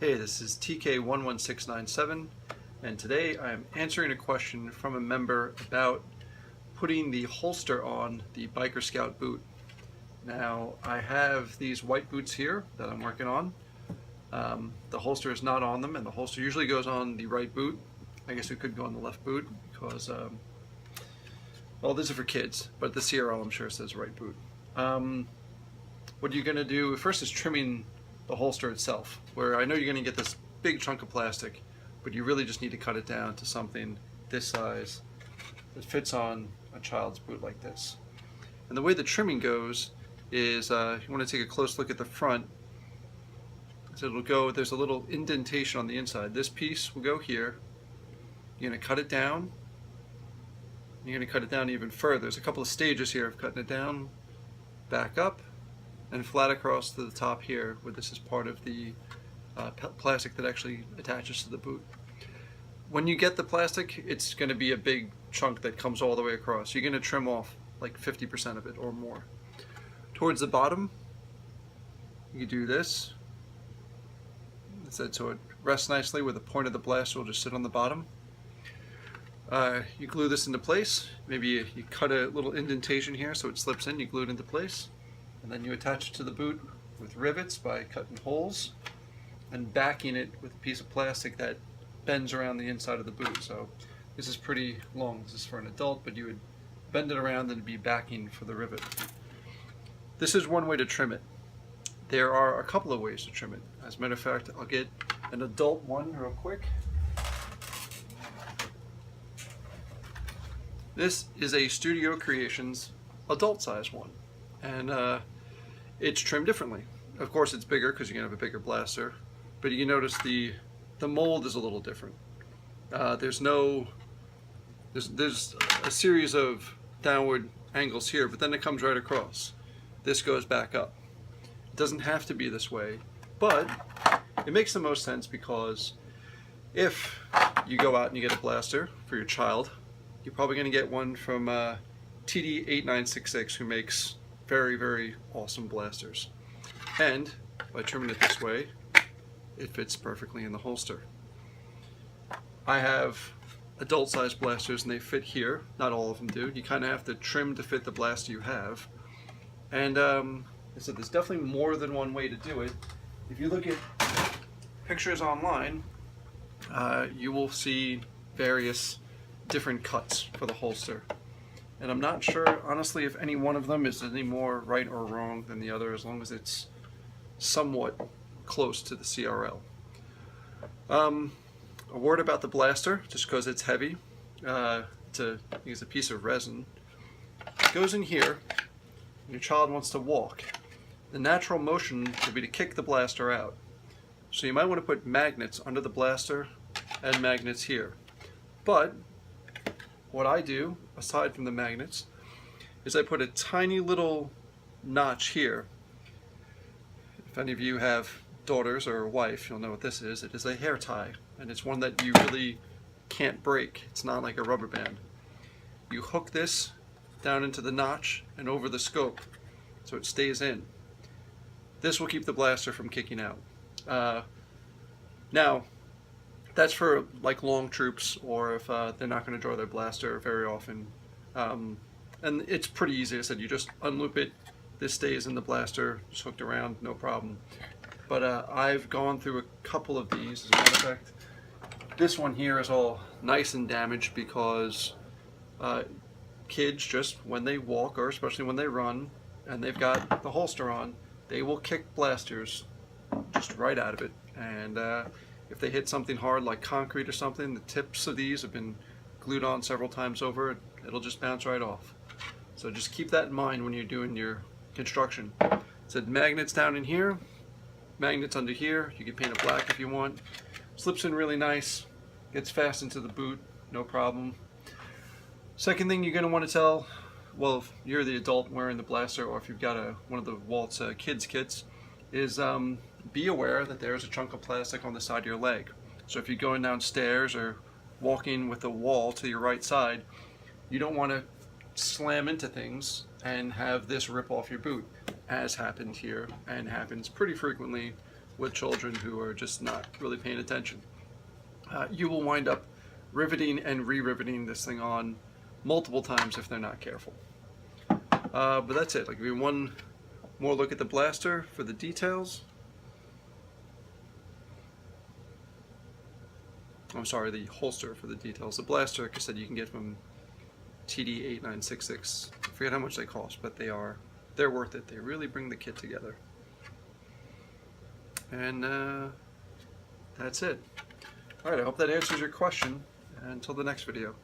Hey, this is TK11697, and today I am answering a question from a member about putting the holster on the Biker Scout boot. Now, I have these white boots here that I'm working on. The holster is not on them, and the holster usually goes on the right boot. I guess it could go on the left boot because, well, this is for kids, but the CRL I'm sure says right boot. What you're going to do first is trimming the holster itself, where I know you're going to get this big chunk of plastic, but you really just need to cut it down to something this size that fits on a child's boot like this. And the way the trimming goes is you want to take a close look at the front. So it'll go, there's a little indentation on the inside. This piece will go here. You're going to cut it down. You're going to cut it down even further. There's a couple of stages here of cutting it down, back up, and flat across to the top here, where this is part of the plastic that actually attaches to the boot. When you get the plastic, it's going to be a big chunk that comes all the way across. You're going to trim off like 50% of it or more. Towards the bottom, you do this. So it rests nicely where the point of the blaster will just sit on the bottom. You glue this into place. Maybe you cut a little indentation here so it slips in. You glue it into place. And then you attach it to the boot with rivets by cutting holes and backing it with a piece of plastic that bends around the inside of the boot. So this is pretty long. This is for an adult, but you would bend it around and be backing for the rivet. This is one way to trim it. There are a couple of ways to trim it. As a matter of fact, I'll get an adult one real quick. This is a Studio Creations adult size one. And it's trimmed differently. Of course it's bigger because you're going to have a bigger blaster, but you notice the mold is a little different. There's a series of downward angles here, but then it comes right across. This goes back up. It doesn't have to be this way, but it makes the most sense because if you go out and you get a blaster for your child, you're probably going to get one from TD8966, who makes very, very awesome blasters. And by trimming it this way, it fits perfectly in the holster. I have adult sized blasters and they fit here. Not all of them do. You kind of have to trim to fit the blaster you have. And so there's definitely more than one way to do it. If you look at pictures online, you will see various different cuts for the holster. And I'm not sure, honestly, if any one of them is any more right or wrong than the other, as long as it's somewhat close to the CRL. A word about the blaster, just because it's heavy. It's a piece of resin. It goes in here, and your child wants to walk. The natural motion would be to kick the blaster out. So you might want to put magnets under the blaster and magnets here. But what I do, aside from the magnets, is I put a tiny little notch here. If any of you have daughters or a wife, you'll know what this is. It is a hair tie, and it's one that you really can't break. It's not like a rubber band. You hook this down into the notch and over the scope so it stays in. This will keep the blaster from kicking out. Now, that's for like long troops, or if they're not going to draw their blaster very often. And it's pretty easy. I said you just unloop it. This stays in the blaster, just hooked around, no problem. But I've gone through a couple of these. As a matter of fact, this one here is all nice and damaged because kids, just when they walk, or especially when they run, and they've got the holster on, they will kick blasters just right out of it. And if they hit something hard like concrete or something, the tips of these have been glued on several times over, it'll just bounce right off. So just keep that in mind when you're doing your construction. It said magnets down in here, magnets under here. You can paint it black if you want. Slips in really nice, gets fast into the boot, no problem. Second thing you're going to want to tell, well, if you're the adult wearing the blaster, or if you've got one of the Walt's kids kits, is be aware that there's a chunk of plastic on the side of your leg. So if you're going downstairs or walking with the wall to your right side, you don't want to slam into things and have this rip off your boot, as happened here and happens pretty frequently with children who are just not really paying attention. You will wind up riveting and re-riveting this thing on multiple times if they're not careful. But that's it. I'll give you one more look at the blaster for the details. I'm sorry, the holster for the details. The blaster, like I said, you can get from TD8966. I forget how much they cost, but they're worth it. They really bring the kit together. And that's it. Alright, I hope that answers your question. Until the next video.